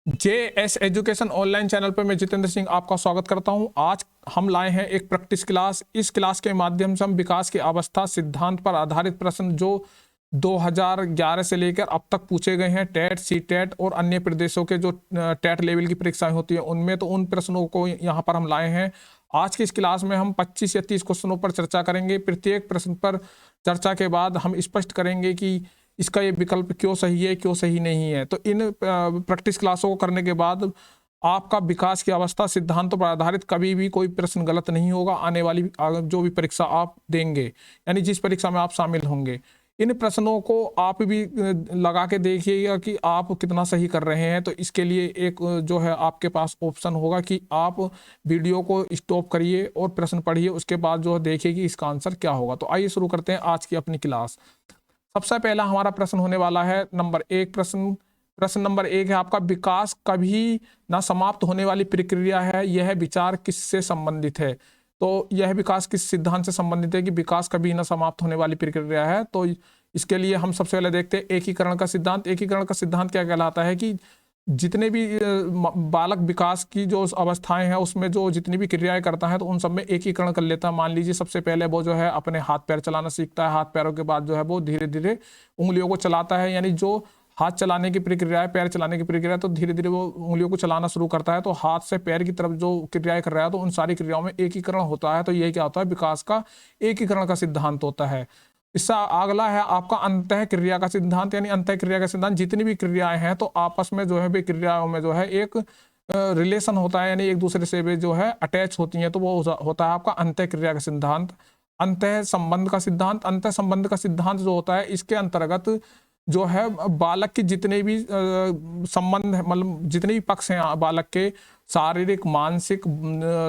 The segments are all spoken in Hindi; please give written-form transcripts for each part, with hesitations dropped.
JS एजुकेशन ऑनलाइन चैनल पर मैं जितेंद्र सिंह आपका स्वागत करता हूं। आज हम लाए हैं एक प्रैक्टिस क्लास। इस क्लास के माध्यम से हम विकास की अवस्था सिद्धांत पर आधारित प्रश्न जो 2011 से लेकर अब तक पूछे गए हैं, टेट, सी टेट और अन्य प्रदेशों के जो टेट लेवल की परीक्षाएं होती हैं उनमें, तो उन प्रश्नों को यहाँ पर हम लाए हैं। आज की इस क्लास में हम 25 या 30 क्वेश्चनों पर चर्चा करेंगे। प्रत्येक प्रश्न पर चर्चा के बाद हम स्पष्ट करेंगे कि इसका ये विकल्प क्यों सही है, क्यों सही नहीं है। तो इन प्रैक्टिस क्लासों को करने के बाद आपका विकास की अवस्था सिद्धांतों पर आधारित कभी भी कोई प्रश्न गलत नहीं होगा। आने वाली जो भी परीक्षा आप देंगे, यानी जिस परीक्षा में आप शामिल होंगे, इन प्रश्नों को आप भी लगा के देखिएगा कि आप कितना सही कर रहे हैं। तो इसके लिए एक जो है आपके पास ऑप्शन होगा कि आप वीडियो को स्टॉप करिए और प्रश्न पढ़िए, उसके बाद जो देखिए कि इसका आंसर क्या होगा। तो आइए शुरू करते हैं आज की अपनी क्लास। सबसे पहला हमारा प्रश्न होने वाला है नंबर 1। प्रश्न नंबर 1 है आपका, विकास कभी ना समाप्त होने वाली प्रक्रिया है, यह विचार किससे संबंधित है। तो यह विकास किस सिद्धांत से संबंधित है कि विकास कभी ना समाप्त होने वाली प्रक्रिया है। तो इसके लिए हम सबसे पहले देखते हैं एकीकरण का सिद्धांत। एकीकरण का सिद्धांत क्या कहलाता है कि जितने भी बालक विकास की जो अवस्थाएं हैं उसमें जो जितनी भी क्रियाएं करता है तो उन सब में एकीकरण कर लेता है। मान लीजिए सबसे पहले वो जो है अपने हाथ पैर चलाना सीखता है, हाथ पैरों के बाद जो है वो धीरे धीरे उंगलियों को चलाता है, यानी जो हाथ चलाने की प्रक्रिया है, पैर चलाने की प्रक्रिया है, तो धीरे धीरे वो उंगलियों को चलाना शुरू करता है। तो हाथ से पैर की तरफ जो क्रियाएं कर रहा है तो उन सारी क्रियाओं में एकीकरण होता है। तो यही क्या होता है, विकास का एकीकरण का सिद्धांत होता है। इससे अगला है आपका अंतः क्रिया का सिद्धांत, यानी अंतः क्रिया का सिद्धांत, जितनी भी क्रियाएं हैं तो आपस में जो है वे क्रियाओं में जो है एक रिलेशन होता है, यानी एक दूसरे से वे जो है अटैच होती हैं, तो वो होता है आपका अंतः क्रिया का सिद्धांत। अंतः संबंध का सिद्धांत, अंतः संबंध का सिद्धांत जो होता है इसके अंतर्गत जो है बालक की जितने भी संबंध, मतलब जितने भी पक्ष हैं बालक के, शारीरिक, मानसिक,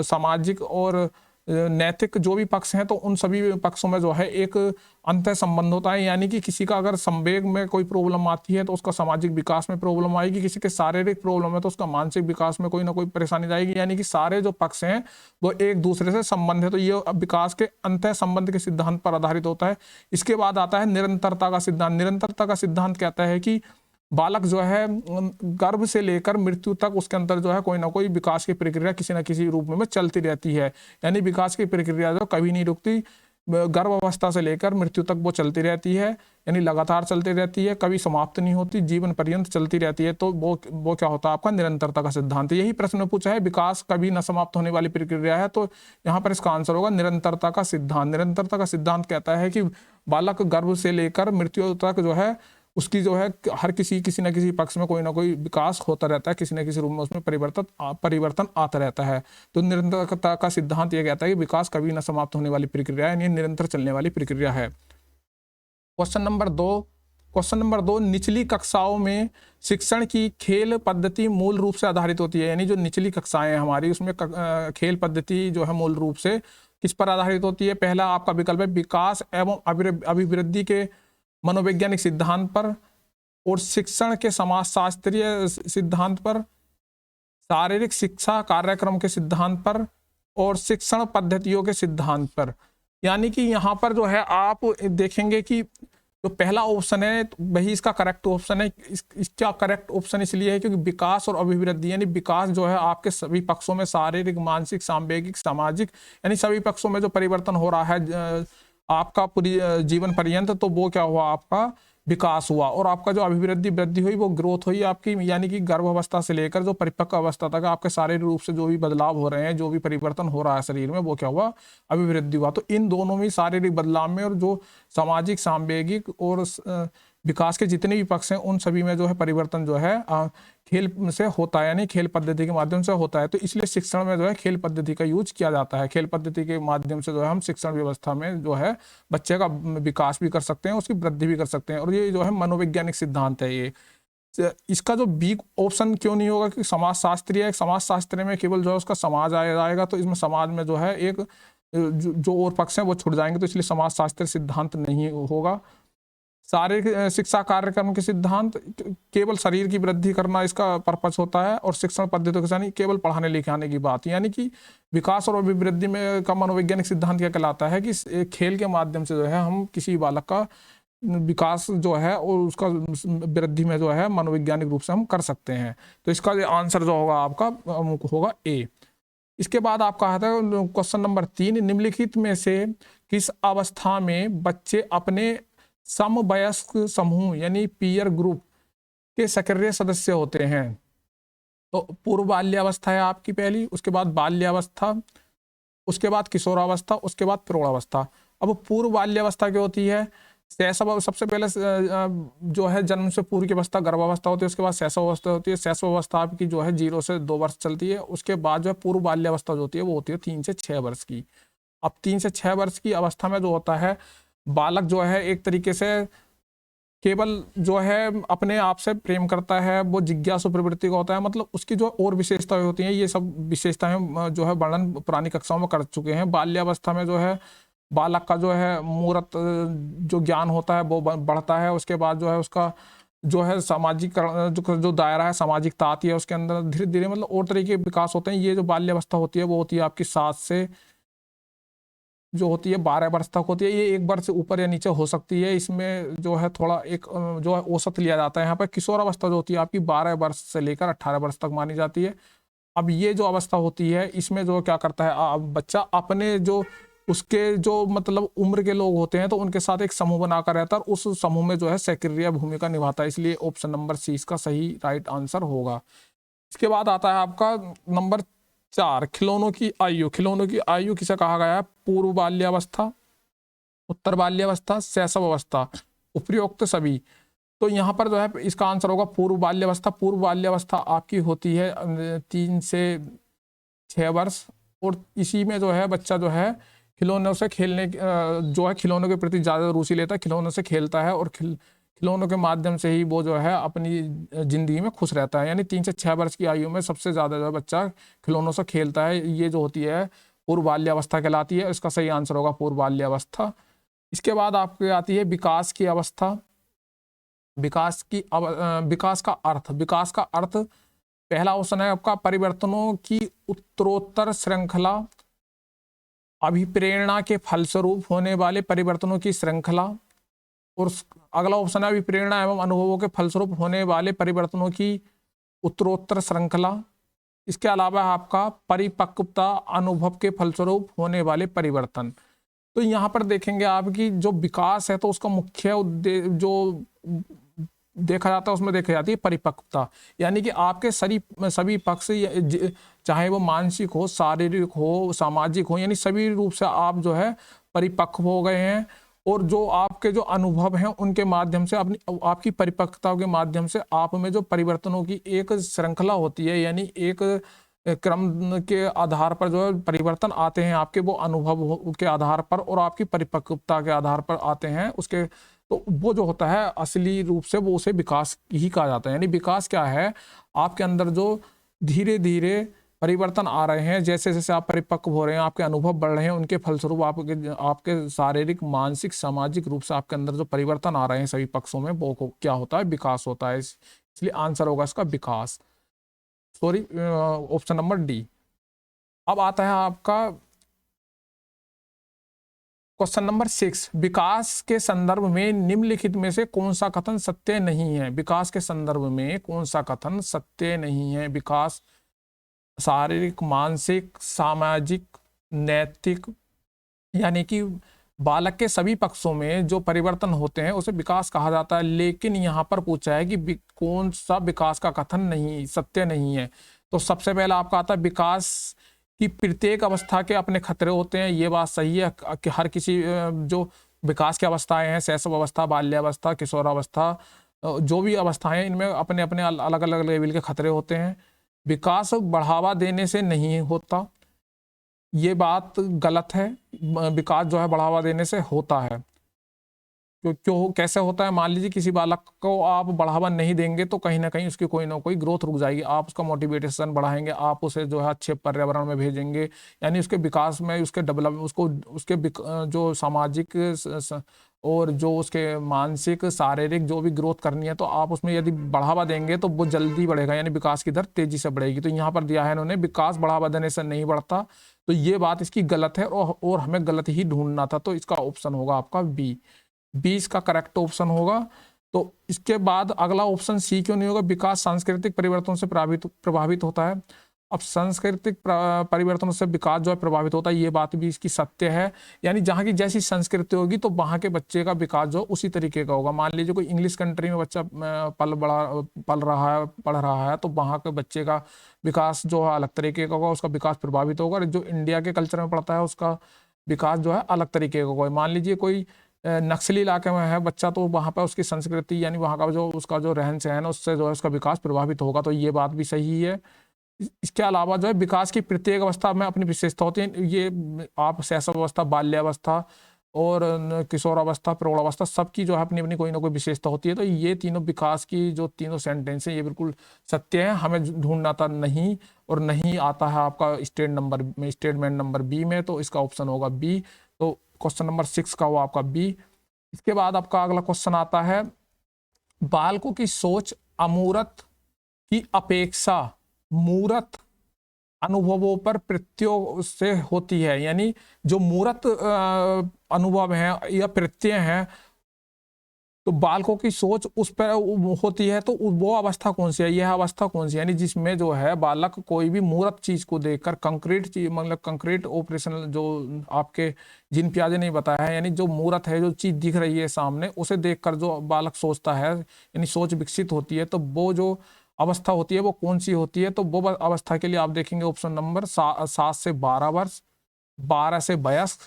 सामाजिक और नैतिक जो भी पक्ष हैं, तो उन सभी पक्षों में जो है एक अंतः संबंध होता है। यानी कि किसी का अगर संवेग में कोई प्रॉब्लम आती है तो उसका सामाजिक विकास में प्रॉब्लम आएगी, किसी के शारीरिक प्रॉब्लम है तो उसका मानसिक विकास में कोई ना कोई परेशानी आएगी। यानी कि सारे जो पक्ष हैं वो एक दूसरे से संबंध है। तो ये विकास के अंतः संबंध के सिद्धांत पर आधारित होता है। इसके बाद आता है निरंतरता का सिद्धांत। निरंतरता का सिद्धांत कहता है कि बालक जो है गर्भ से लेकर मृत्यु तक उसके अंदर जो है कोई ना कोई विकास की प्रक्रिया किसी न किसी रूप में चलती रहती है। यानी विकास की प्रक्रिया जो कभी नहीं रुकती, गर्भ अवस्था से लेकर मृत्यु तक वो चलती रहती है, यानी लगातार चलती रहती है, कभी समाप्त नहीं होती, जीवन पर्यंत चलती रहती है। तो वो क्या होता है आपका निरंतरता का सिद्धांत। यही प्रश्न में पूछा है विकास कभी न समाप्त होने वाली प्रक्रिया है, तो यहाँ पर इसका आंसर होगा निरंतरता का सिद्धांत। निरंतरता का सिद्धांत कहता है कि बालक गर्भ से लेकर मृत्यु तक जो है उसकी जो है हर किसी न किसी पक्ष में कोई ना कोई विकास होता रहता है, किसी न किसी रूप में उसमें परिवर्तन आता रहता है। तो निरंतरता का सिद्धांत यह कहता है कि विकास कभी न समाप्त होने वाली प्रक्रिया है, यानी निरंतर चलने वाली प्रक्रिया है। क्वेश्चन नंबर दो, निचली कक्षाओं में शिक्षण की खेल पद्धति मूल रूप से आधारित होती है। यानी जो निचली कक्षाएं हैं हमारी उसमें खेल पद्धति जो है मूल रूप से किस पर आधारित होती है। पहला आपका विकल्प है विकास एवं अभिवृद्धि के मनोवैज्ञानिक सिद्धांत पर, और शिक्षण के समाजशास्त्रीय सिद्धांत पर, शारीरिक शिक्षा कार्यक्रम के सिद्धांत पर, और शिक्षण पद्धतियों के सिद्धांत पर। यानी कि यहाँ पर जो है आप देखेंगे कि जो पहला ऑप्शन है वही इसका करेक्ट ऑप्शन है। इसका करेक्ट ऑप्शन इसलिए है क्योंकि विकास और अभिवृद्धि, यानी विकास जो है आपके सभी पक्षों में, शारीरिक, मानसिक, सांवेगिक, सामाजिक, यानी सभी पक्षों में जो परिवर्तन हो रहा है आपका पूरी जीवन पर्यंत, तो वो क्या हुआ, आपका विकास हुआ। और आपका जो वृद्धि हुई वो ग्रोथ हुई आपकी, यानी कि गर्भ अवस्था से लेकर जो परिपक्व अवस्था तक आपके शारीरिक रूप से जो भी बदलाव हो रहे हैं, जो भी परिवर्तन हो रहा है शरीर में, वो क्या हुआ, अभिवृद्धि हुआ। तो इन दोनों में, शारीरिक बदलाव में और जो सामाजिक, सांवेगिक और विकास के जितने भी पक्ष हैं उन सभी में जो है परिवर्तन जो है खेल से होता है, यानी खेल पद्धति के माध्यम से होता है। तो इसलिए शिक्षण में जो है खेल पद्धति का यूज किया जाता है। खेल पद्धति के माध्यम से जो है हम शिक्षण व्यवस्था में जो है बच्चे का विकास भी कर सकते हैं, उसकी वृद्धि भी कर सकते हैं। और ये जो है मनोवैज्ञानिक सिद्धांत है। ये इसका जो बी ऑप्शन क्यों नहीं होगा कि समाजशास्त्रीय है, समाजशास्त्र में केवल जो है उसका समाज आएगा, तो इसमें समाज में जो है एक जो और पक्ष हैं वो छुट जाएंगे, तो इसलिए समाजशास्त्र सिद्धांत नहीं होगा। शारीरिक शिक्षा कार्यक्रम के सिद्धांत, केवल शरीर की वृद्धि करना इसका पर्पस होता है, और शिक्षण पद्धति के केवल पढ़ाने लिखाने की बात। यानी कि विकास और अभिवृद्धि में का मनोवैज्ञानिक सिद्धांत क्या कहलाता है कि खेल के माध्यम से जो है हम किसी बालक का विकास जो है और उसका वृद्धि में जो है मनोवैज्ञानिक रूप से हम कर सकते हैं। तो इसका आंसर जो होगा आपका होगा ए। इसके बाद आपका आता है क्वेश्चन नंबर 3, निम्नलिखित में से किस अवस्था में बच्चे अपने समवयस्क समूह यानी पीयर ग्रुप के सक्रिय सदस्य होते हैं? तो पूर्व बाल्यावस्था है आपकी पहली, उसके बाद बाल्यावस्था, उसके बाद किशोरावस्था, उसके बाद प्रौढ़ावस्था। अब पूर्व बाल्यावस्था क्या होती है? शैशव, सबसे पहले जो है जन्म से पूर्व की अवस्था गर्भावस्था होती है, उसके बाद शैशव अवस्था होती है। शैशव अवस्था आपकी जो है 0 से 2 वर्ष चलती है। उसके बाद जो है पूर्व बाल्यावस्था जो होती है वो होती है 3 से 6 वर्ष की। अब 3 से 6 वर्ष की अवस्था में जो होता है बालक जो है एक तरीके से केवल जो है अपने आप से प्रेम करता है, वो जिज्ञासु प्रवृत्ति का होता है, मतलब उसकी जो और विशेषताएं होती हैं, ये सब विशेषताएं जो है वर्णन पुरानी कक्षाओं में कर चुके हैं। बाल्यावस्था में जो है बालक का जो है मूर्त जो ज्ञान होता है वो बढ़ता है। उसके बाद जो है उसका जो है सामाजिक जो दायरा है, सामाजिकता आती है उसके अंदर, धीरे धीरे मतलब और तरीके के विकास होते हैं। ये जो बाल्यावस्था होती है वो होती है आपकी 7 से जो होती है 12 वर्ष तक होती है। ये 1 वर्ष से ऊपर या नीचे हो सकती है। इसमें जो है थोड़ा एक जो है औसत लिया जाता है। यहाँ पर किशोर अवस्था जो होती है आपकी 12 वर्ष से लेकर 18 वर्ष तक मानी जाती है। अब ये जो अवस्था होती है इसमें जो क्या करता है बच्चा अपने जो उसके जो मतलब उम्र के लोग होते हैं तो उनके साथ एक समूह बनाकर रहता है और उस समूह में जो है सक्रिय भूमिका निभाता है। इसलिए ऑप्शन नंबर सी इसका सही राइट आंसर होगा। इसके बाद आता है आपका नंबर 4, खिलौनों की आयु। खिलौनों की आयु किसे कहा गया है? पूर्व बाल्यावस्था, उत्तर बाल्यावस्था, शैशव अवस्था, उपरोक्त सभी। तो यहाँ पर जो है इसका आंसर होगा पूर्व बाल्यावस्था। पूर्व बाल्यावस्था आपकी होती है 3 से 6 वर्ष और इसी में जो है बच्चा जो है खिलौनों से खेलने जो है खिलौनों के प्रति ज़्यादा रुचि लेता है, खिलौनों से खेलता है और खिलौनों के माध्यम से ही वो जो है अपनी ज़िंदगी में खुश रहता है। यानी 3 से 6 वर्ष की आयु में सबसे ज़्यादा जो है बच्चा खिलौनों से खेलता है। ये जो होती है पूर्व बाल्यावस्था कहलाती है। इसका सही आंसर होगा पूर्व बाल्यावस्था। इसके बाद आपकी आती है विकास की अवस्था। विकास का अर्थ। विकास का अर्थ पहला ऑप्शन है आपका परिवर्तनों की उत्तरोत्तर श्रृंखला, अभिप्रेरणा के फलस्वरूप होने वाले परिवर्तनों की श्रृंखला, और अगला ऑप्शन है अभिप्रेरणा एवं अनुभवों के फलस्वरूप होने वाले परिवर्तनों की उत्तरोत्तर श्रृंखला। इसके अलावा आपका परिपक्वता, अनुभव के फलस्वरूप होने वाले परिवर्तन। तो यहाँ पर देखेंगे आपकी जो विकास है तो उसका मुख्य उद्देश्य जो देखा जाता है उसमें देखी जाती है परिपक्वता। यानी कि आपके सभी पक्ष चाहे वो मानसिक हो, शारीरिक हो, सामाजिक हो, यानी सभी रूप से आप जो है परिपक्व हो गए हैं और जो आपके जो अनुभव हैं उनके माध्यम से आपकी परिपक्वता के माध्यम से आप में जो परिवर्तनों की एक श्रृंखला होती है, यानी एक क्रम के आधार पर जो है परिवर्तन आते हैं आपके वो अनुभव के आधार पर और आपकी परिपक्वता के आधार पर आते हैं उसके। तो वो जो होता है असली रूप से वो उसे विकास ही कहा जाता है। यानी विकास क्या है? आपके अंदर जो धीरे धीरे परिवर्तन आ रहे हैं, जैसे जैसे आप परिपक्व हो रहे हैं, आपके अनुभव बढ़ रहे हैं, उनके फलस्वरूप आपके शारीरिक, मानसिक, सामाजिक रूप से आपके अंदर जो परिवर्तन आ रहे हैं सभी पक्षों में वो क्या होता है? विकास होता है। इसलिए आंसर होगा इसका विकास। Sorry, option number D. अब आता है आपका क्वेश्चन नंबर 6, विकास के संदर्भ में निम्नलिखित में से कौन सा कथन सत्य नहीं है? विकास के संदर्भ में कौन सा कथन सत्य नहीं है? विकास शारीरिक, मानसिक, सामाजिक, नैतिक, यानी कि बालक के सभी पक्षों में जो परिवर्तन होते हैं उसे विकास कहा जाता है। लेकिन यहाँ पर पूछा है कि कौन सा विकास का कथन नहीं सत्य नहीं है। तो सबसे पहला आपका आता है विकास कि प्रत्येक अवस्था के अपने खतरे होते हैं। ये बात सही है कि हर किसी जो विकास की अवस्थाएं हैं, शैशव अवस्था, बाल्यावस्था, किशोरावस्था, जो भी अवस्थाएं हैं इनमें अपने अपने अलग अलग लेवल के खतरे होते हैं। विकास बढ़ावा देने से नहीं होता, ये बात गलत है। विकास जो है बढ़ावा देने से होता है। क्यों कैसे होता है? मान लीजिए किसी बालक को आप बढ़ावा नहीं देंगे तो कहीं ना कहीं उसकी कोई ना कोई ग्रोथ रुक जाएगी। आप उसका मोटिवेशन बढ़ाएंगे, आप उसे जो है अच्छे पर्यावरण में भेजेंगे, यानी उसके विकास में, उसके डेवलप उसके जो सामाजिक और जो उसके मानसिक, शारीरिक जो भी ग्रोथ करनी है तो आप उसमें यदि बढ़ावा देंगे तो वो जल्दी बढ़ेगा, यानी विकास की दर तेजी से बढ़ेगी। तो यहाँ पर दिया है इन्होंने विकास बढ़ावा देने से नहीं बढ़ता, तो ये बात इसकी गलत है और हमें गलत ही ढूंढना था। तो इसका ऑप्शन होगा आपका बी। बी इसका करेक्ट ऑप्शन होगा। तो इसके बाद अगला ऑप्शन सी क्यों नहीं होगा? विकास सांस्कृतिक परिवर्तन से प्रभावित होता है। अब सांस्कृतिक परिवर्तनों से विकास जो है प्रभावित होता है, ये बात भी इसकी सत्य है। यानी जहाँ की जैसी संस्कृति होगी तो वहाँ के बच्चे का विकास जो उसी तरीके का होगा। मान लीजिए कोई इंग्लिश कंट्री में बच्चा पल रहा है, पढ़ रहा है, तो वहाँ के बच्चे का विकास जो है अलग तरीके का होगा, उसका विकास प्रभावित होगा। और जो इंडिया के कल्चर में पढ़ता है उसका विकास जो है अलग तरीके का होगा। मान लीजिए कोई नक्सली इलाके में है बच्चा, तो वहाँ पर उसकी संस्कृति यानी वहाँ का जो उसका जो रहन सहन है उससे जो है उसका विकास प्रभावित होगा। तो ये बात भी सही है। इसके अलावा जो है विकास की प्रत्येक अवस्था में अपनी विशेषता होती है। ये आप शैशवावस्था, बाल्यावस्था और किशोरावस्था, प्रौढ़ावस्था, सबकी जो है अपनी अपनी कोई ना कोई विशेषता होती है। तो ये तीनों विकास की जो तीनों सेंटेंस हैं ये बिल्कुल सत्य है, हमें ढूंढना था नहीं, और नहीं आता है आपका स्टेटमेंट नंबर बी में, तो इसका ऑप्शन होगा बी। तो क्वेश्चन नंबर 6 का हुआ आपका बी। इसके बाद आपका अगला क्वेश्चन आता है, बालकों की सोच अमूर्त की अपेक्षा मूर्त अनुभवों पर प्रत्यय से होती है। यानी जो मूर्त अनुभव है या प्रत्यय है, तो बालकों की सोच उस पर होती है। तो वो अवस्था कौन सी है? यह अवस्था कौन सी है? यानी जिसमें जो है बालक कोई भी मूर्त चीज को देखकर, कंक्रीट चीज मतलब कंक्रीट ऑपरेशनल जो आपके जिन प्याजे नहीं बताया है, यानी जो मूर्त है, जो चीज दिख रही है सामने, उसे देखकर जो बालक सोचता है यानी सोच विकसित होती है, तो वो जो अवस्था होती है वो कौन सी होती है? तो वो अवस्था के लिए आप देखेंगे ऑप्शन नंबर 7 से 12 वर्ष, 12 से वयस्क,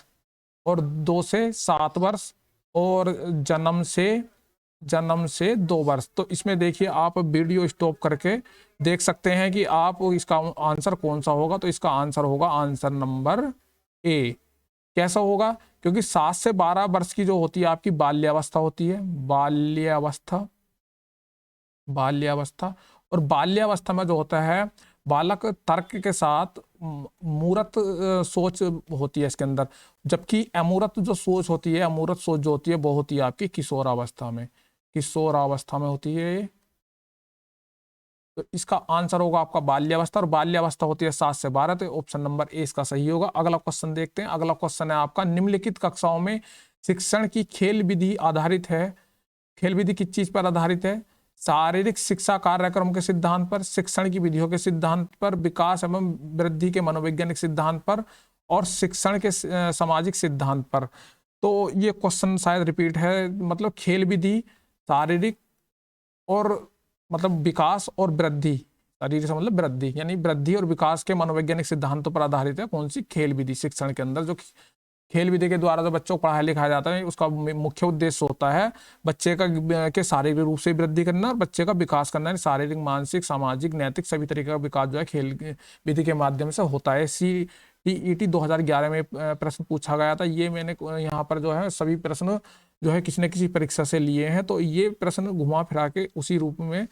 और 2 से 7 वर्ष, और जन्म से 2 वर्ष। तो इसमें देखिए आप वीडियो स्टॉप करके देख सकते हैं कि आप इसका आंसर कौन सा होगा। तो इसका आंसर होगा आंसर नंबर ए। कैसा होगा? क्योंकि 7 से 12 वर्ष की जो होती है आपकी बाल्यावस्था होती है, बाल्यावस्था। और बाल्यावस्था में जो होता है बालक तर्क के साथ मूर्त सोच होती है इसके अंदर, जबकि अमूर्त जो सोच होती है, अमूर्त सोच जो होती है वो होती है आपकी किशोरावस्था में, किशोरावस्था में होती है। तो इसका आंसर होगा आपका बाल्यावस्था, और बाल्यावस्था होती है 7 से 12। तो ऑप्शन नंबर ए इसका सही होगा। अगला क्वेश्चन देखते हैं। अगला क्वेश्चन है आपका, निम्नलिखित कक्षाओं में शिक्षण की खेल विधि आधारित है। खेल विधि किस चीज पर आधारित है? शारीरिक शिक्षा कार्यक्रम के सिद्धांत पर, शिक्षण की विधियों के सिद्धांत पर, विकास एवं वृद्धि के मनोवैज्ञानिक सिद्धांत पर, और शिक्षण के सामाजिक सिद्धांत पर। तो ये क्वेश्चन शायद रिपीट है। मतलब खेल विधि, शारीरिक और मतलब विकास, और वृद्धि, शारीरिक से मतलब वृद्धि, यानी वृद्धि और विकास के मनोवैज्ञानिक सिद्धांतों पर आधारित है कौन सी? खेल विधि। शिक्षण के अंदर जो खेल विधि के द्वारा जो बच्चों को पढ़ाया लिखाया जाता है, उसका मुख्य उद्देश्य होता है बच्चे का के शारीरिक रूप से वृद्धि करना और बच्चे का विकास करना है। शारीरिक, मानसिक, सामाजिक, नैतिक सभी तरीके का विकास जो है खेल विधि के माध्यम से होता है। CTET 2011 में प्रश्न पूछा गया था। ये मैंने यहाँ पर जो है सभी प्रश्न जो है किसी न किसी परीक्षा से लिए हैं। तो ये प्रश्न घुमा फिरा के उसी रूप में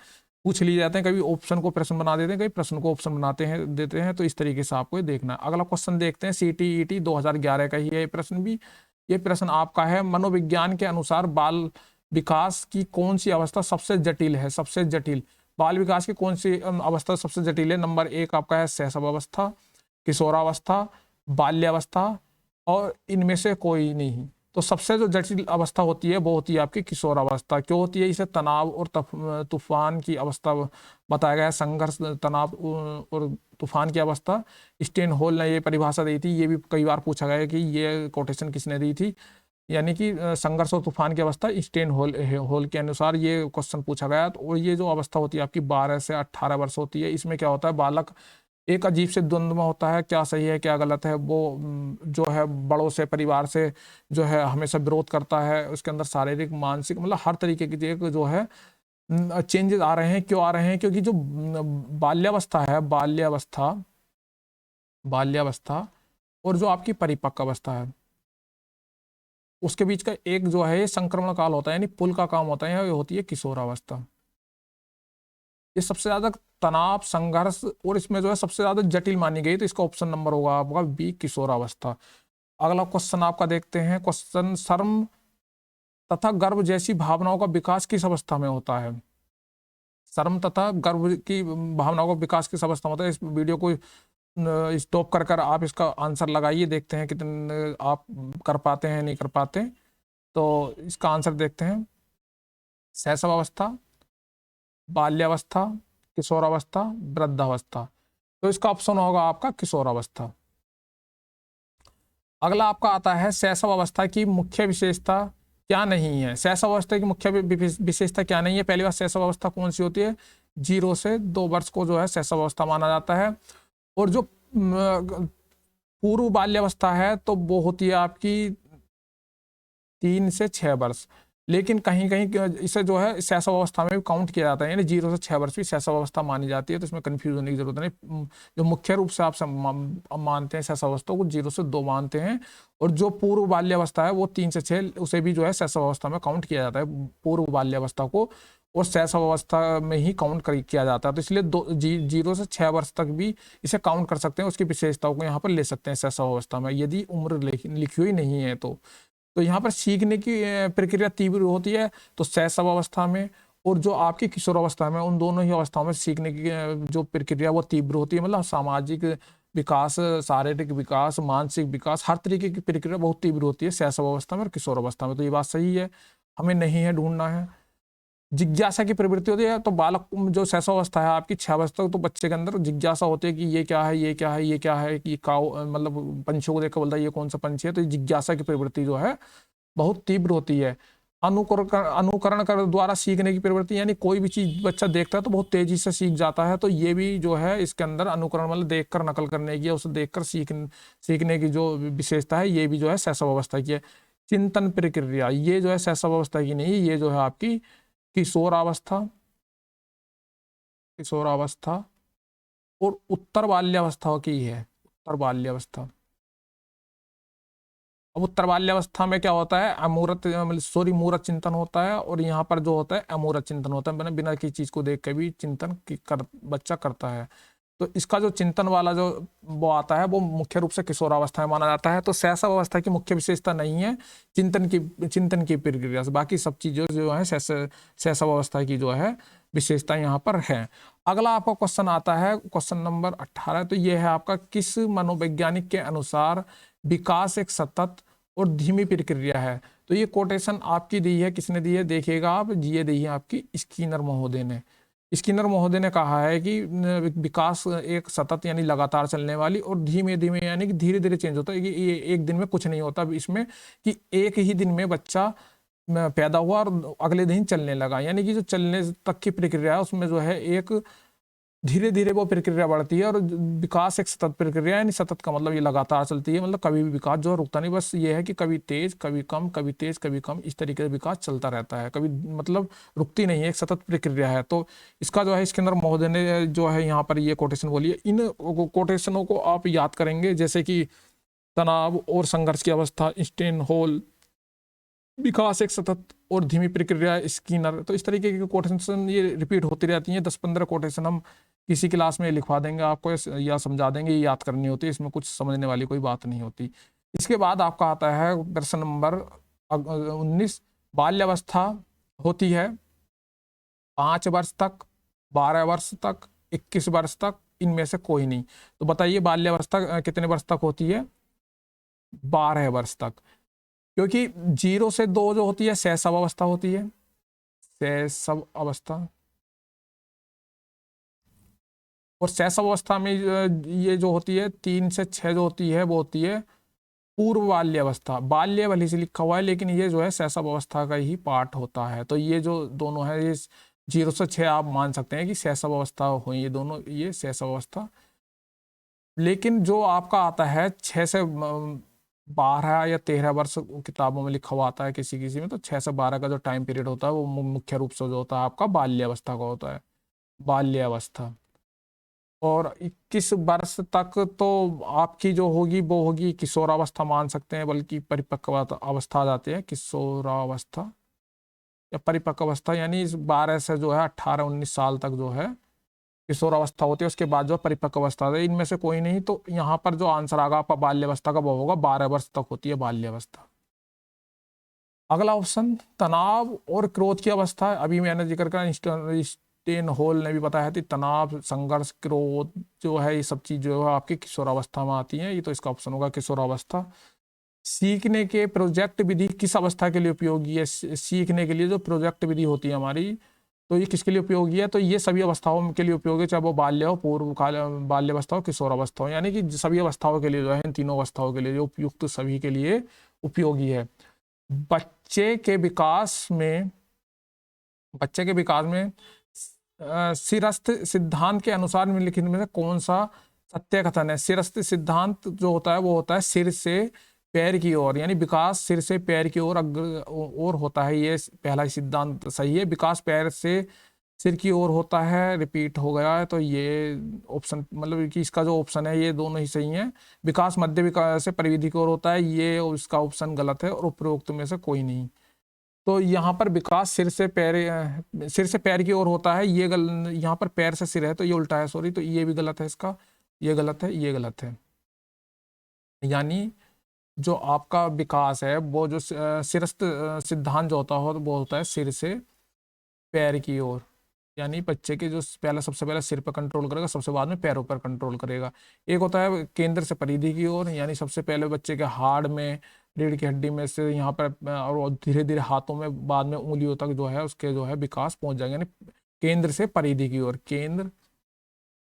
पूछ लिए जाते हैं। कभी ऑप्शन को प्रश्न बना देते हैं, कभी प्रश्न को ऑप्शन देते हैं। तो इस तरीके से आपको ये देखना है। अगला क्वेश्चन देखते हैं, CTET 2011 का ही है प्रश्न भी। ये प्रश्न आपका है, मनोविज्ञान के अनुसार बाल विकास की कौन सी अवस्था सबसे जटिल है? सबसे जटिल बाल विकास की कौन सी अवस्था सबसे जटिल है? नंबर 1 आपका है शैशवावस्था, किशोरावस्था, बाल्यावस्था, और इनमें से कोई नहीं। तो सबसे जो जटिल अवस्था होती है वो होती है आपकी किशोरावस्था। क्यों होती है? इसे तनाव और तूफान की अवस्था बताया गया है। संघर्ष, तनाव और तूफान की अवस्था। स्टेन होल ने ये परिभाषा दी थी। ये भी कई बार पूछा गया है कि ये कोटेशन किसने दी थी। यानी कि संघर्ष और तूफान की अवस्था स्टेन होल के अनुसार ये क्वेश्चन पूछा गया। तो ये जो अवस्था होती है आपकी 12 से 18 वर्ष होती है। इसमें क्या होता है, बालक एक अजीब से द्वंद्व में होता है, क्या सही है क्या गलत है। वो जो है बड़ों से, परिवार से जो है हमेशा विरोध करता है। उसके अंदर शारीरिक, मानसिक, मतलब हर तरीके की जो है चेंजेस आ रहे हैं। क्यों आ रहे हैं? क्योंकि जो बाल्यावस्था है, बाल्यावस्था और जो आपकी परिपक्व अवस्था है, उसके बीच का एक जो है संक्रमण काल होता है, यानी पुल का काम होता है। ये होती है किशोरावस्था। ये सबसे ज्यादा तनाव, संघर्ष और इसमें जो है सबसे ज्यादा जटिल मानी गई। तो इसका ऑप्शन नंबर होगा आपका बी, किशोरावस्था। अगला क्वेश्चन आपका देखते हैं। क्वेश्चन, शर्म तथा गर्व जैसी भावनाओं का विकास किस अवस्था में होता है? शर्म तथा गर्व की भावनाओं का विकास किस अवस्था में होता है? इस वीडियो को स्टॉप कर आप इसका आंसर लगाइए, देखते हैं कितने आप कर पाते हैं नहीं कर पाते। तो इसका आंसर देखते हैं, शैशवावस्था, बाल्यावस्था, किशोरावस्था, वृद्धावस्था। तो इसका ऑप्शन होगा आपका किशोरावस्था। अगला आपका आता है शैशव अवस्था की मुख्य विशेषता क्या नहीं है। शैशव अवस्था की मुख्य विशेषता क्या नहीं है। पहली बात, शैशव अवस्था कौन सी होती है, 0 से 2 वर्ष को जो है शैशव अवस्था माना जाता है। और जो पूर्व बाल्यावस्था है तो वो होती है आपकी 3 से 6 वर्ष। लेकिन कहीं कहीं इसे जो है शैशव अवस्था में भी काउंट किया जाता है, यानी 0 से 6 वर्ष भी शैशव अवस्था मानी जाती है। तो इसमें कंफ्यूज होने की जरूरत नहीं। जो मुख्य रूप से आप मानते हैं शैशव अवस्था को 0 से 2 मानते हैं, और जो पूर्व बाल्यावस्था है वो 3 से 6, उसे भी जो है शैशव अवस्था में काउंट किया जाता है, पूर्व बाल्यावस्था को, और शैशव अवस्था में ही काउंट किया जाता है। तो इसलिए 0 से 6 वर्ष तक भी इसे काउंट कर सकते हैं, उसकी विशेषताओं को यहाँ पर ले सकते हैं शैशव अवस्था में, यदि उम्र लिखी हुई नहीं है तो यहाँ पर सीखने की प्रक्रिया तीव्र होती है तो शैशव अवस्था में, और जो आपकी किशोर अवस्था में, उन दोनों ही अवस्थाओं में सीखने की जो प्रक्रिया वो तीव्र होती है। मतलब सामाजिक विकास, शारीरिक विकास, मानसिक विकास, हर तरीके की प्रक्रिया बहुत तीव्र होती है शैशव अवस्था में और किशोर अवस्था में। तो ये बात सही है, हमें नहीं है ढूंढना है। जिज्ञासा की प्रवृत्ति होती है, तो बालक जो शैशव अवस्था है आपकी 6 वर्ष तक, तो बच्चे के अंदर जिज्ञासा होती है कि ये क्या है, ये क्या है, ये क्या है, कि काऊ मतलब पंछियों को देखकर बोलता है ये कौन सा पंछी है। तो जिज्ञासा की प्रवृत्ति जो है बहुत तीव्र होती है। अनुकरण कर द्वारा सीखने की प्रवृत्ति, यानी कोई भी चीज बच्चा देखता है तो बहुत तेजी से सीख जाता है। तो ये भी जो है इसके अंदर अनुकरण मतलब देखकर नकल करने की, उसे देखकर सीखने की जो विशेषता है, ये भी जो है शैशव अवस्था की है। चिंतन प्रक्रिया, ये जो है शैशव अवस्था की नहीं, ये जो है आपकी किशोरावस्था, किशोरावस्था और उत्तर बाल्यावस्था की है, उत्तर बाल्यावस्था। अब उत्तर बाल्यावस्था में क्या होता है, अमूर्त सॉरी मूर्त चिंतन होता है, और यहाँ पर जो होता है अमूर्त चिंतन होता है, मैंने बिना किसी चीज को देख के भी चिंतन बच्चा करता है। तो इसका जो चिंतन वाला जो वो आता है वो मुख्य रूप से किशोरावस्था में माना जाता है। तो शैशव अवस्था की मुख्य विशेषता नहीं है चिंतन की प्रक्रिया से, बाकी सब चीजें जो है शैशव अवस्था की जो है विशेषता यहाँ पर है। अगला आपका क्वेश्चन आता है क्वेश्चन नंबर 18। तो ये है आपका, किस मनोवैज्ञानिक के अनुसार विकास एक सतत और धीमी प्रक्रिया है। तो ये कोटेशन आपकी दी है, किसने दी है देखिएगा आप, ये दी है आपकी स्किनर महोदय ने। स्किनर महोदय ने कहा है कि विकास एक सतत यानी लगातार चलने वाली, और धीमे धीमे यानी कि धीरे धीरे चेंज होता है। ये एक दिन में कुछ नहीं होता इसमें, कि एक ही दिन में बच्चा पैदा हुआ और अगले दिन चलने लगा, यानी कि जो चलने तक की प्रक्रिया है उसमें जो है एक धीरे धीरे वो प्रक्रिया बढ़ती है। और विकास एक सतत प्रक्रिया, यानी सतत का मतलब ये लगातार चलती है, मतलब कभी भी विकास जो रुकता नहीं, बस ये है कि कभी तेज कभी कम, कभी तेज कभी कम, इस तरीके से विकास चलता रहता है, कभी मतलब रुकती नहीं है, एक सतत प्रक्रिया है। तो इसका जो है इसके अंदर महोदय ने जो है यहाँ पर ये कोटेशन बोली है। इन कोटेशनों को आप याद करेंगे, जैसे कि तनाव और संघर्ष की अवस्था स्टेन होल, विकास एक सतत और धीमी प्रक्रिया स्किनर। तो इस तरीके की कोटेशन ये रिपीट होती रहती हैं। 10-15 कोटेशन हम किसी क्लास में लिखवा देंगे आपको, या समझा देंगे, ये याद करनी होती है, इसमें कुछ समझने वाली कोई बात नहीं होती। इसके बाद आपका आता है प्रश्न नंबर 19। बाल्यावस्था होती है 5 वर्ष तक, 12 वर्ष तक, 21 वर्ष तक, इनमें से कोई नहीं। तो बताइए बाल्यावस्था कितने वर्ष तक होती है, 12 वर्ष तक। क्योंकि 0 से 2 जो होती है शैशव अवस्था होती है, शैशव अवस्था। और शैशव अवस्था में ये जो होती है 3 से 6 जो होती है वो होती है पूर्व बाल्यावस्था। बाल्य भले से लिखा हुआ है, लेकिन ये जो है शैशव अवस्था का ही पार्ट होता है। तो ये जो दोनों है, ये 0 से 6 आप मान सकते हैं कि शैशव अवस्था हुई, ये दोनों ये शैशव अवस्था। लेकिन जो आपका आता है 6 से 12 या 13 वर्ष किताबों में लिखा हुआ आता है किसी किसी में, तो 6 से 12 का जो टाइम पीरियड होता है वो मुख्य रूप से जो होता है आपका बाल्यावस्था का होता है, बाल्यावस्था। और 21 वर्ष तक तो आपकी जो होगी वो होगी किशोरावस्था मान सकते हैं, बल्कि परिपक्व अवस्था आ जाती है किशोरावस्था या परिपक्व अवस्था, यानी इस 12 से जो है 18-19 साल तक जो है किशोरावस्था होती है। उसके बाद जो परिपक्व अवस्था है, इनमें से कोई नहीं। तो यहाँ पर जो आंसर आएगा आपका बाल्यावस्था का वो होगा, 12 वर्ष तक होती है बाल्यावस्था। अगला ऑप्शन, तनाव और क्रोध की अवस्था। अभी मैंने जिक्र करा, स्टेन होल ने भी बताया थी, तनाव, संघर्ष, क्रोध जो है ये सब चीज जो है आपकी किशोरावस्था में आती है। ये तो इसका ऑप्शन होगा किशोरावस्था। सीखने के प्रोजेक्ट विधि किस अवस्था के लिए उपयोगी है? सीखने के लिए जो प्रोजेक्ट विधि होती है हमारी, तो ये किसके लिए उपयोगी है? तो ये सभी अवस्थाओं के लिए उपयोगी है, चाहे वो बाल्य हो, पूर्व काल, बाल्यावस्था हो, किशोरावस्था हो, यानी कि सभी अवस्थाओं के लिए जो है, इन तीनों अवस्थाओं के लिए जो उपयुक्त सभी के लिए उपयोगी है। बच्चे के विकास में सिरस्थ सिद्धांत के अनुसार निम्नलिखित में से कौन सा सत्य कथन है? सिरस्थ सिद्धांत जो होता है वो होता है सिर से पैर की ओर, यानी विकास सिर से पैर की ओर और होता है, ये पहला सिद्धांत सही है। विकास पैर से सिर की ओर होता है, रिपीट हो गया है, तो ये ऑप्शन मतलब कि इसका जो ऑप्शन है ये दोनों ही सही है। विकास मध्य विकास से परिधि की ओर होता है, ये इसका ऑप्शन गलत है, और उपरोक्त में से कोई नहीं। तो यहाँ पर विकास सिर से पैर की ओर होता है, ये यहाँ पर पैर से सिर है तो ये उल्टा है, सॉरी, तो ये भी गलत है, इसका ये गलत है, ये गलत है। यानी जो आपका विकास है वो जो सिरस्थ सिद्धांत जो होता है वो होता है सिर से पैर की ओर, यानी बच्चे के जो सबसे पहले सिर पर कंट्रोल करेगा, सबसे बाद में पैरों पर कंट्रोल करेगा। एक होता है केंद्र से परिधि की ओर, यानी सबसे पहले बच्चे के हाड़ में, रीढ़ की हड्डी में से यहाँ पर, और धीरे धीरे हाथों में, बाद में उंगलियों तक जो है उसके जो है विकास पहुंच जाएगा, यानी केंद्र से परिधि की ओर, केंद्र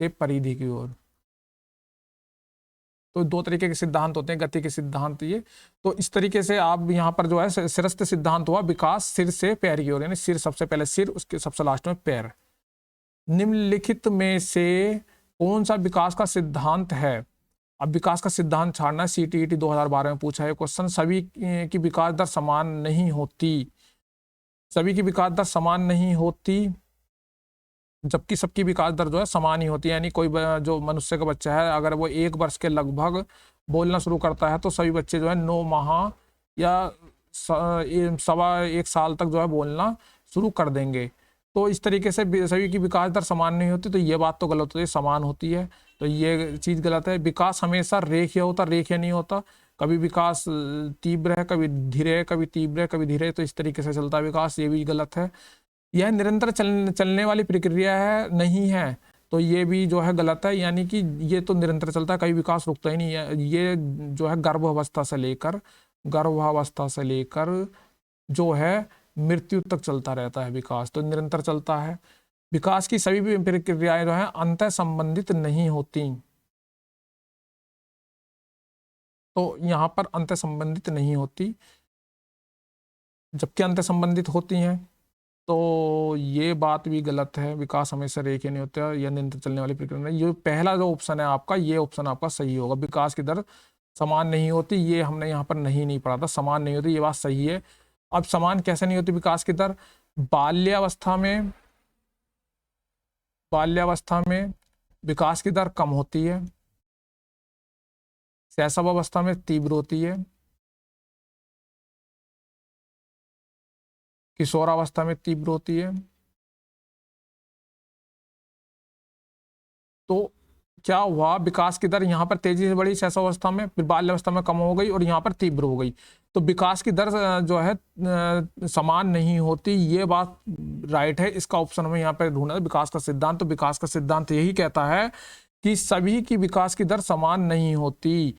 से परिधि की ओर। तो दो तरीके के सिद्धांत होते हैं, गति के सिद्धांत ये। तो इस तरीके से आप यहाँ पर जो है सिरस्थ सिद्धांत हुआ विकास सिर से पैर की ओर, यानी सिर सबसे पहले सिर, उसके सबसे लास्ट में पैर। निम्नलिखित में से कौन सा विकास का सिद्धांत है? अब विकास का सिद्धांत छाड़ना, CTET 2012 में पूछा है क्वेश्चन। सभी की विकास दर समान नहीं होती, सभी की विकास दर समान नहीं होती, जबकि सबकी विकास दर जो है समान ही होती है। यानी कोई जो मनुष्य का बच्चा है, अगर वो 1 वर्ष के लगभग बोलना शुरू करता है तो सभी बच्चे जो है 9 माह या 1.25 साल तक जो है बोलना शुरू कर देंगे। तो इस तरीके से सभी की विकास दर समान नहीं होती, तो ये बात तो गलत होती है, समान होती है, तो ये चीज़ गलत है। विकास हमेशा रेखीय होता, रेखीय नहीं होता। कभी विकास तीव्र है, कभी धीरे है, कभी तीव्र है, कभी धीरे, तो इस तरीके से चलता है विकास, ये भी गलत है। यह निरंतर चलने वाली प्रक्रिया है, नहीं है, तो ये भी जो है गलत है। यानी कि ये तो निरंतर चलता है, कभी विकास रुकता ही नहीं है। ये जो है गर्भावस्था से लेकर जो है मृत्यु तक चलता रहता है विकास, तो निरंतर चलता है। विकास की सभी भी प्रक्रियाएं जो है अंतः संबंधित नहीं होती, तो यहाँ पर अंतः संबंधित नहीं होती, जबकि अंतः संबंधित होती हैं, तो ये बात भी गलत है। विकास हमेशा रेखीय नहीं होता या निरंतर चलने वाली प्रक्रिया नहीं। ये पहला जो ऑप्शन है आपका, ये ऑप्शन आपका सही होगा। विकास की दर समान नहीं होती, ये हमने यहाँ पर नहीं पढ़ा था, समान नहीं होती, ये बात सही है। अब समान कैसे नहीं होती विकास की दर? बाल्यावस्था में विकास की दर कम होती है, शैशवावस्था में तीव्र होती है, किशोरावस्था में तीव्र होती है। तो क्या हुआ, विकास की दर यहाँ पर तेजी से बढ़ी शैशवावस्था में, फिर बाल्यावस्था में कम हो गई, और यहाँ पर तीव्र हो गई। तो विकास की दर जो है समान नहीं होती, ये बात राइट है। इसका ऑप्शन हमें यहाँ पर ढूंढना है, विकास का सिद्धांत। तो विकास का सिद्धांत यही कहता है कि सभी की विकास की दर समान नहीं होती,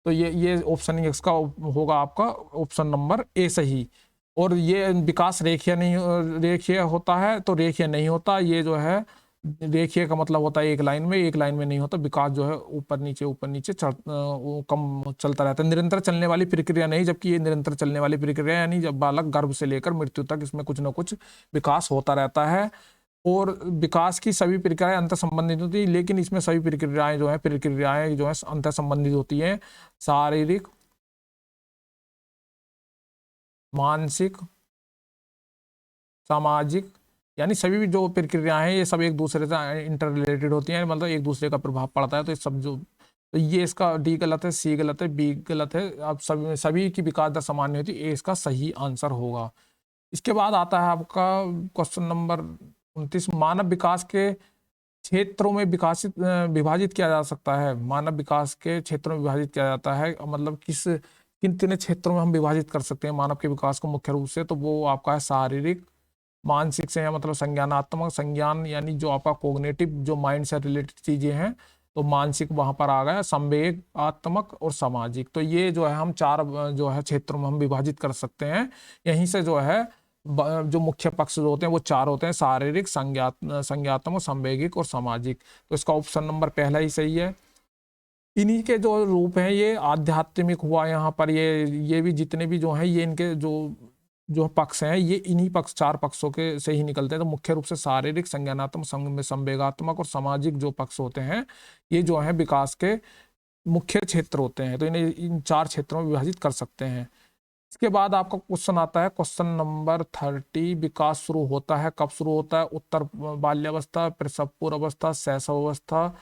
तो ये ऑप्शन इसका होगा आपका ऑप्शन नंबर ए सही। और ये विकास रेखीय होता है, तो रेखीय नहीं होता। ये जो है रेखीय का मतलब होता है एक लाइन में नहीं होता। विकास जो है ऊपर नीचे कम चलता रहता है, निरंतर चलने वाली प्रक्रिया नहीं, जबकि ये निरंतर चलने वाली प्रक्रिया, यानी जब बालक गर्भ से लेकर मृत्यु तक इसमें कुछ ना कुछ विकास होता रहता है। और विकास की सभी प्रक्रियाएं अंतर संबंधित होती है, लेकिन इसमें सभी प्रक्रियाएं जो है अंतर संबंधित होती हैं। शारीरिक, मानसिक, सामाजिक, यानी सभी भी जो प्रक्रियाएं हैं ये सब एक दूसरे से इंटर रिलेटेड होती हैं, मतलब एक दूसरे का प्रभाव पड़ता है। तो ये सब जो, तो ये इसका डी गलत है, सी गलत है, बी गलत है। अब सभी की विकास दर समान नहीं होती, ए इसका सही आंसर होगा। इसके बाद आता है आपका क्वेश्चन नंबर 29। मानव विकास के क्षेत्रों में विभाजित किया जा सकता है। मानव विकास के क्षेत्रों में विभाजित किया जाता है, मतलब किन तीन क्षेत्रों में हम विभाजित कर सकते हैं मानव के विकास को मुख्य रूप से? तो वो आपका है शारीरिक, मानसिक से है मतलब संज्ञानात्मक, संज्ञान यानी जो आपका कोग्निटिव, जो माइंड से रिलेटेड चीजें हैं, तो मानसिक वहां पर आ गया, संवेगात्मक और सामाजिक। तो ये जो है हम चार जो है क्षेत्रों में हम विभाजित कर सकते हैं। यहीं से जो है जो मुख्य पक्ष जो होते हैं वो चार होते हैं, शारीरिक, संज्ञात्मक, संवेगिक और सामाजिक। तो इसका ऑप्शन नंबर पहला ही सही है। इन्हीं के जो रूप हैं ये आध्यात्मिक हुआ यहाँ पर, ये भी जितने भी जो हैं ये इनके जो जो पक्ष हैं ये इन्हीं पक्ष, चार पक्षों के से ही निकलते हैं। तो मुख्य रूप से शारीरिक, संज्ञानात्मक, संवेगात्मक और सामाजिक जो पक्ष होते हैं ये जो है विकास के मुख्य क्षेत्र होते हैं। तो इन्हें इन चार क्षेत्रों में विभाजित कर सकते हैं। इसके बाद आपका क्वेश्चन आता है क्वेश्चन नंबर 30। विकास शुरू होता है कब शुरू होता है? उत्तर बाल्यावस्था, प्रसव पूर्व अवस्था, शैशव अवस्था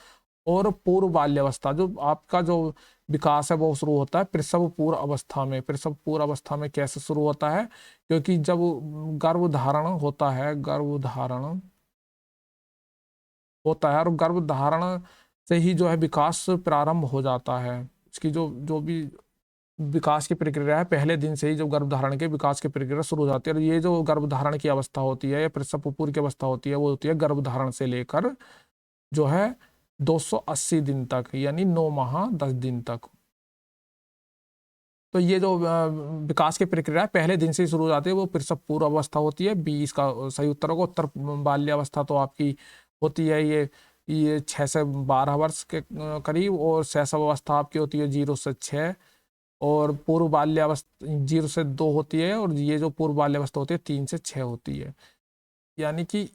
और पूर्व बाल्यावस्था। जो आपका जो विकास है वो शुरू होता है प्रसव पूर्व अवस्था में। प्रसव पूर्व अवस्था में कैसे शुरू होता है? क्योंकि जब गर्भधारण होता है, गर्भधारण होता है और गर्भधारण से ही जो है विकास प्रारंभ हो जाता है। इसकी जो जो भी विकास की प्रक्रिया है पहले दिन से ही जब गर्भधारण के विकास की प्रक्रिया शुरू हो जाती है। और ये जो गर्भधारण की अवस्था होती है या प्रसव पूर्व की अवस्था होती है वो होती है गर्भधारण से लेकर जो है 280 दिन तक, यानी 9 माह 10 दिन तक। तो ये जो विकास की प्रक्रिया पहले दिन से ही शुरू हो जाती है वो प्रसव पूर्व अवस्था होती है। 20 का सही उत्तर होगा। उत्तर बाल्यावस्था तो आपकी होती है ये 6 से 12 वर्ष के करीब, और शैशव अवस्था आपकी होती है 0 से 6, और पूर्व बाल्यावस्था 0 से 2 होती है, और ये जो पूर्व बाल्यावस्था होती है 3 से 6 होती है। यानी कि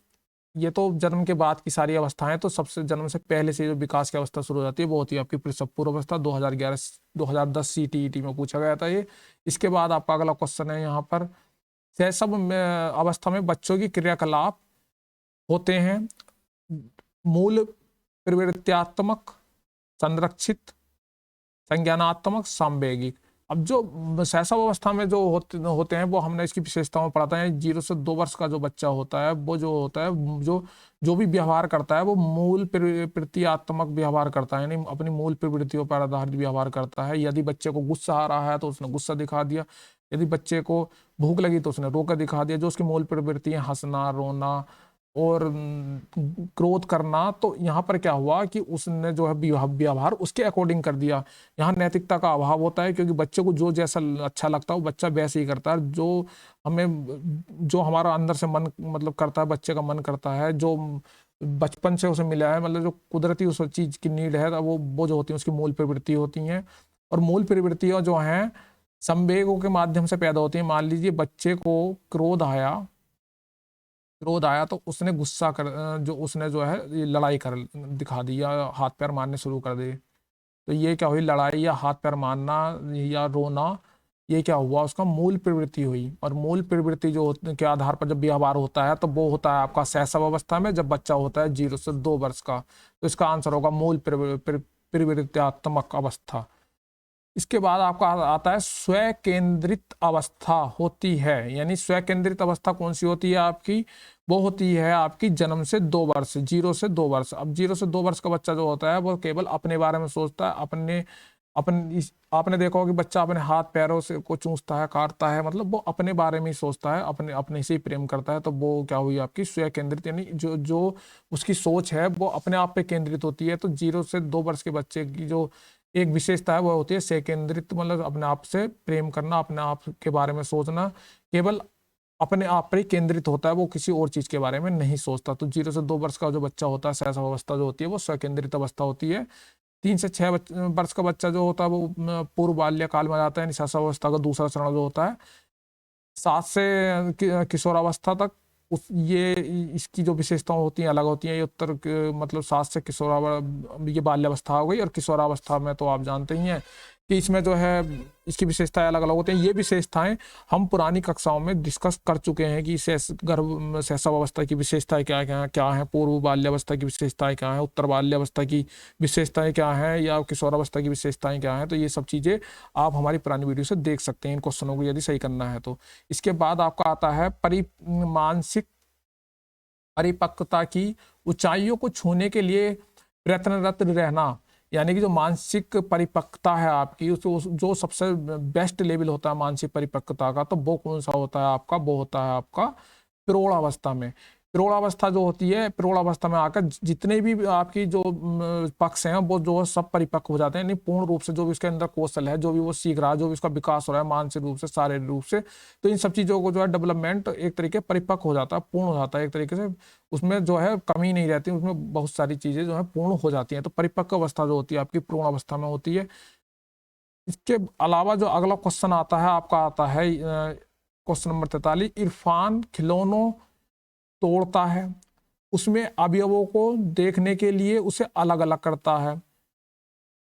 ये तो जन्म के बाद की सारी अवस्थाएं। तो सबसे जन्म से पहले से जो विकास की अवस्था शुरू हो जाती है वो होती है आपकी प्रसव पूर्व अवस्था। 2011 2010 CTET में पूछा गया था ये। इसके बाद आपका अगला क्वेश्चन है यहाँ पर, शैशव अवस्था में बच्चों की क्रियाकलाप होते हैं मूल, प्रवृत्त्यात्मक, संरक्षित, संज्ञानात्मक, संवेगिक। अब जो शैशव अवस्था में जो होते हैं वो हमने इसकी विशेषताओं में पढ़ा था। 0 से 2 वर्ष का जो बच्चा होता है वो जो होता है जो जो भी व्यवहार करता है वो मूल प्रवृत्त्यात्मक व्यवहार करता है, यानी अपनी मूल प्रवृत्तियों पर आधारित व्यवहार करता है। यदि बच्चे को गुस्सा आ रहा है तो उसने गुस्सा दिखा दिया, यदि बच्चे को भूख लगी तो उसने रोकर दिखा दिया। जो उसकी मूल प्रवृत्ति है हंसना, रोना और क्रोध करना, तो यहाँ पर क्या हुआ कि उसने जो है व्यवहार उसके अकॉर्डिंग कर दिया। यहाँ नैतिकता का अभाव होता है, क्योंकि बच्चे को जो जैसा अच्छा लगता है वो बच्चा वैसे ही करता है। जो हमारा अंदर से मन मतलब करता है, बच्चे का मन करता है, जो बचपन से उसे मिला है, मतलब जो कुदरती उस चीज की नीड है वो जो होती है उसकी मूल प्रवृत्ति होती हैं। और मूल प्रवृत्तियां जो हैं संवेगों के माध्यम से पैदा होती हैं। मान लीजिए बच्चे को क्रोध आया तो उसने गुस्सा कर उसने जो है ये लड़ाई कर दिखा दी या हाथ पैर मारने शुरू कर दिए। तो ये क्या हुई? लड़ाई या हाथ पैर मारना या रोना, ये क्या हुआ? उसका मूल प्रवृत्ति हुई। और मूल प्रवृत्ति जो के आधार पर जब व्यवहार होता है तो वो होता है आपका शैशव अवस्था में, जब बच्चा होता है 0 से 2 वर्ष का। तो इसका आंसर होगा मूल प्रवृत्त्यात्मक अवस्था। इसके बाद आपका आता है स्व केंद्रित अवस्था होती है। यानी स्व केंद्रित अवस्था कौन सी होती है आपकी? वो होती है आपकी जन्म से 2 वर्ष, 0 से 2 वर्ष। अब 0 से 2 वर्ष का बच्चा जो होता है वो केवल अपने बारे में सोचता है, आपने देखा होगा कि बच्चा अपने हाथ पैरों से को चूसता है, काटता है, मतलब वो अपने बारे में ही सोचता है, अपने अपने से ही प्रेम करता है। तो वो क्या हुई आपकी स्व केंद्रित, यानी जो जो उसकी सोच है वो अपने आप पे केंद्रित होती है। तो 0 से 2 वर्ष के बच्चे की जो एक विशेषता है वो होती है से केंद्रित, मतलब अपने आप से प्रेम करना, अपने आप के बारे में सोचना, केवल अपने आप पर ही केंद्रित होता है, वो किसी और चीज के बारे में नहीं सोचता। तो 0 से 2 वर्ष का जो बच्चा होता है शैशव अवस्था जो होती है वो स्वकेंद्रित अवस्था होती है। 3 से 6 वर्ष का बच्चा जो होता है वो पूर्व बाल्यकाल में जाता है, यानी शैशव अवस्था का दूसरा चरण जो होता है। 7 से किशोरावस्था तक ये इसकी जो विशेषताएं होती हैं अलग होती हैं। ये मतलब 7 से ये बाल्यावस्था हो गई। और किशोरावस्था में तो आप जानते ही हैं कि इसमें जो है इसकी विशेषताएं अलग अलग होती हैं। ये विशेषताएं हम पुरानी कक्षाओं में डिस्कस कर चुके हैं कि शैशव अवस्था की विशेषताएं क्या हैं, पूर्व बाल्यावस्था की विशेषताएं क्या हैं, उत्तर बाल्यावस्था की विशेषताएं क्या हैं, या किशोरावस्था की विशेषताएं क्या हैं। तो ये सब चीज़ें आप हमारी पुरानी वीडियो से देख सकते हैं इन क्वेश्चनों को यदि सही करना है तो। इसके बाद आपका आता है मानसिक परिपक्वता की ऊंचाइयों को छूने के लिए प्रयत्नरत रहना। यानी कि जो मानसिक परिपक्वता है आपकी जो सबसे बेस्ट लेवल होता है मानसिक परिपक्वता का, तो वो कौन सा होता है आपका? वो होता है आपका प्रौढ़ अवस्था में। प्रौढ़ावस्था जो होती है, प्रौढ़ावस्था में आकर जितने भी आपकी जो पक्ष हैं वो जो है सब परिपक्व हो जाते हैं, यानी पूर्ण रूप से जो भी उसके अंदर कौशल है, जो भी वो सीख रहा है, जो भी उसका विकास हो रहा है मानसिक रूप से, शारीरिक रूप से, तो इन सब चीज़ों को जो है डेवलपमेंट एक तरीके परिपक्व हो जाता है, पूर्ण हो जाता है एक तरीके से, उसमें जो है कमी नहीं रहती, उसमें बहुत सारी चीज़ें जो है पूर्ण हो जाती हैं। तो परिपक्व अवस्था जो होती है आपकी पूर्ण अवस्था में होती है। इसके अलावा जो अगला क्वेश्चन आता है आपका आता है क्वेश्चन नंबर 43, इरफान खिलौनों तोड़ता है, उसमें अवयवों को देखने के लिए उसे अलग अलग करता है,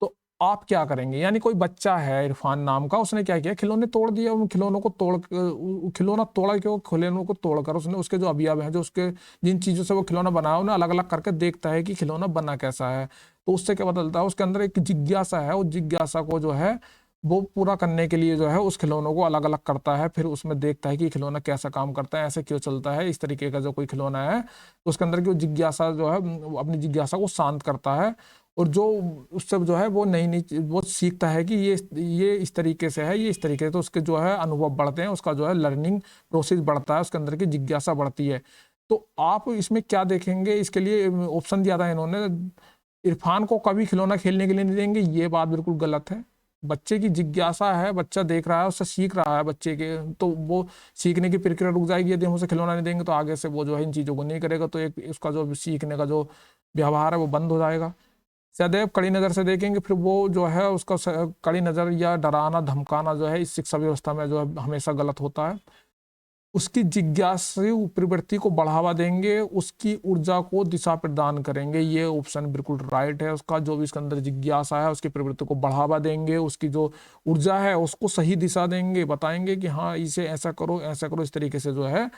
तो आप क्या करेंगे? यानी कोई बच्चा है इरफान नाम का, उसने क्या किया, खिलौने तोड़ दिए, उन खिलौनों को खिलौना तोड़ा क्यों, खिलौनों को तोड़कर उसने उसके जो अवयव हैं, जो उसके जिन चीज़ों से वो खिलौना बनाया, उन्हें अलग अलग करके देखता है कि खिलौना बना कैसा है। तो उससे क्या बदलता है, उसके अंदर एक जिज्ञासा है, उस जिज्ञासा को जो है वो पूरा करने के लिए जो है उस खिलौनों को अलग अलग करता है, फिर उसमें देखता है कि खिलौना कैसा काम करता है, ऐसे क्यों चलता है, इस तरीके का जो कोई खिलौना है, तो उसके अंदर की जिज्ञासा जो है अपनी जिज्ञासा को शांत करता है, और जो उससे जो है वो नई नई वो सीखता है कि ये इस तरीके से है, ये इस तरीके से, तो उसके जो है अनुभव बढ़ते हैं, उसका जो है लर्निंग प्रोसेस बढ़ता है, उसके अंदर की जिज्ञासा बढ़ती है। तो आप इसमें क्या देखेंगे, इसके लिए ऑप्शन दिया था इन्होंने, इरफान को कभी खिलौना खेलने के लिए नहीं देंगे, ये बात बिल्कुल गलत है। बच्चे की जिज्ञासा है, बच्चा देख रहा है, उससे सीख रहा है बच्चे के, तो वो सीखने की प्रक्रिया रुक जाएगी यदि हम उसे खिलौना नहीं देंगे, तो आगे से वो जो है इन चीज़ों को नहीं करेगा, तो एक उसका जो सीखने का जो व्यवहार है वो बंद हो जाएगा। सदैव कड़ी नज़र से देखेंगे, फिर वो जो है उसका कड़ी नज़र या डराना धमकाना जो है इस शिक्षा व्यवस्था में जो है हमेशा गलत होता है। उसकी जिज्ञासु प्रवृत्ति को बढ़ावा देंगे, उसकी ऊर्जा को दिशा प्रदान करेंगे, ये ऑप्शन बिल्कुल राइट है उसका। जो भी इसके अंदर जिज्ञासा है उसकी प्रवृत्ति को बढ़ावा देंगे, उसकी जो ऊर्जा है उसको सही दिशा देंगे, बताएंगे कि हाँ इसे ऐसा करो ऐसा करो, इस तरीके से जो है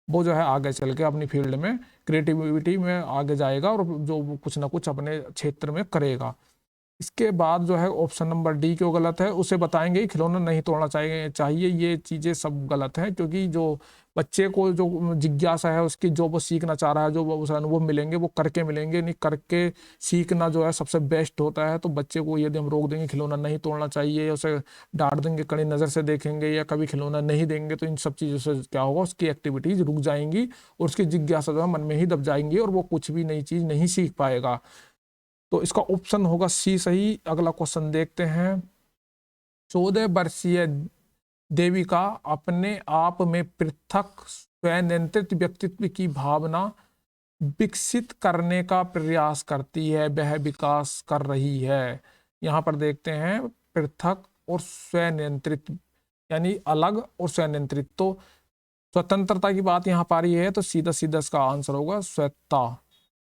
वो जो है आगे चल के अपनी फील्ड में क्रिएटिविटी में आगे जाएगा और जो कुछ ना कुछ अपने क्षेत्र में करेगा। इसके बाद जो है ऑप्शन नंबर डी क्यों गलत है, उसे बताएंगे खिलौना नहीं तोड़ना चाहिए, ये चीज़ें सब गलत हैं, क्योंकि जो बच्चे को जो जिज्ञासा है उसकी, जो वो सीखना चाह रहा है, जो वो उसे अनुभव मिलेंगे वो करके मिलेंगे, नहीं करके सीखना जो है सबसे बेस्ट होता है। तो बच्चे को यदि हम रोक देंगे खिलौना नहीं तोड़ना चाहिए, या उसे डांट देंगे, कड़ी नज़र से देखेंगे, या कभी खिलौना नहीं देंगे, तो इन सब चीज़ों से क्या होगा, उसकी एक्टिविटीज़ रुक जाएंगी और उसकी जिज्ञासा जो है मन में ही दब जाएंगी और वो कुछ भी नई चीज़ नहीं सीख पाएगा। तो इसका ऑप्शन होगा सी सही। अगला क्वेश्चन देखते हैं। 14 वर्षीय देविका अपने आप में पृथक स्वनियंत्रित व्यक्तित्व की भावना विकसित करने का प्रयास करती है, वह विकास कर रही है। यहाँ पर देखते हैं पृथक और स्वनियंत्रित, यानी अलग और स्वनियंत्रित, तो स्वतंत्रता की बात यहाँ पर आ रही है, तो सीधा सीधा इसका आंसर होगा स्वतंत्रता,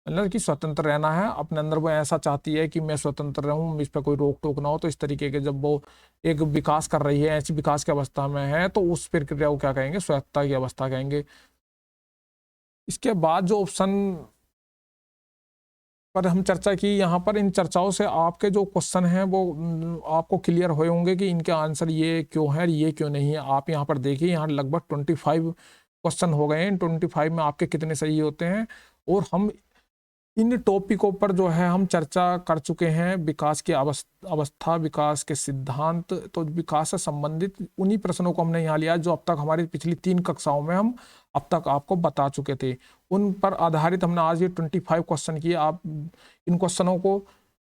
मतलब कि स्वतंत्र रहना है अपने अंदर, वो ऐसा चाहती है कि मैं स्वतंत्र रहूं, इस पर कोई रोक टोक ना हो। तो इस तरीके के जब वो एक विकास कर रही है, ऐसी विकास की अवस्था में है, तो उस प्रक्रिया को क्या कहेंगे, स्वायत्तता की अवस्था कहेंगे। इसके बाद जो ऑप्शन पर हम चर्चा की यहाँ पर, इन चर्चाओं से आपके जो क्वेश्चन हैं वो आपको क्लियर हुए होंगे कि इनके आंसर ये क्यों है, ये क्यों नहीं है। आप यहाँ पर देखिए, यहाँ लगभग 25 क्वेश्चन हो गए हैं, 25 में आपके कितने सही होते हैं। और हम इन टॉपिकों पर जो है हम चर्चा कर चुके हैं, विकास की अवस्था, विकास के सिद्धांत, तो विकास से संबंधित उन्हीं प्रश्नों को हमने यहाँ लिया जो अब तक हमारी पिछली 3 कक्षाओं में हम अब तक आपको बता चुके थे। उन पर आधारित हमने आज ये 25 क्वेश्चन किए। आप इन क्वेश्चनों को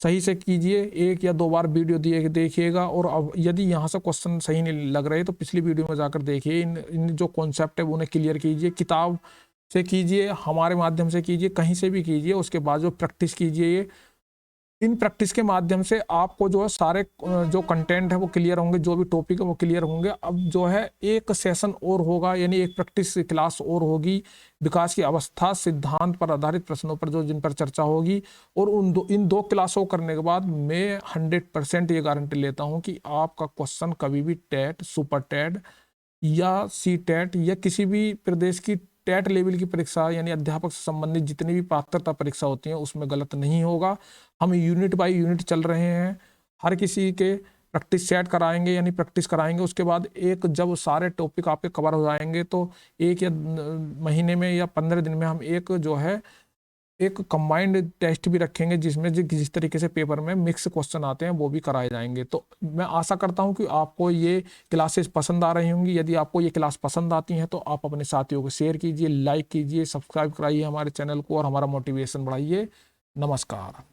सही से कीजिए, 1 या 2 बार वीडियो देखिएगा, और अब यदि यहाँ से क्वेश्चन सही नहीं लग रहे तो पिछली वीडियो में जाकर देखिए, इन जो कॉन्सेप्ट है उन्हें क्लियर कीजिए, किताब से कीजिए, हमारे माध्यम से कीजिए, कहीं से भी कीजिए। उसके बाद जो प्रैक्टिस कीजिए, इन प्रैक्टिस के माध्यम से आपको जो है सारे जो कंटेंट है वो क्लियर होंगे, जो भी टॉपिक है वो क्लियर होंगे। अब जो है एक सेशन और होगा, यानी एक प्रैक्टिस क्लास और होगी, विकास की अवस्था सिद्धांत पर आधारित प्रश्नों पर जिन पर चर्चा होगी। और इन 2 क्लासों करने के बाद मैं 100% ये गारंटी लेता हूँ कि आपका क्वेश्चन कभी भी टेट, सुपर टेट या सी टेट या किसी भी प्रदेश की टेट लेवल की परीक्षा, यानी अध्यापक से संबंधित जितनी भी पात्रता परीक्षा होती हैं उसमें गलत नहीं होगा। हम यूनिट बाय यूनिट चल रहे हैं, हर किसी के प्रैक्टिस सेट कराएंगे, यानी प्रैक्टिस कराएंगे। उसके बाद एक जब सारे टॉपिक आपके कवर हो जाएंगे तो 1 या महीने में या 15 दिन में हम एक जो है एक कंबाइंड टेस्ट भी रखेंगे जिसमें जिस तरीके से पेपर में मिक्स क्वेश्चन आते हैं वो भी कराए जाएंगे। तो मैं आशा करता हूं कि आपको ये क्लासेस पसंद आ रही होंगी। यदि आपको ये क्लास पसंद आती हैं तो आप अपने साथियों को शेयर कीजिए, लाइक कीजिए, सब्सक्राइब कराइए हमारे चैनल को और हमारा मोटिवेशन बढ़ाइए। नमस्कार।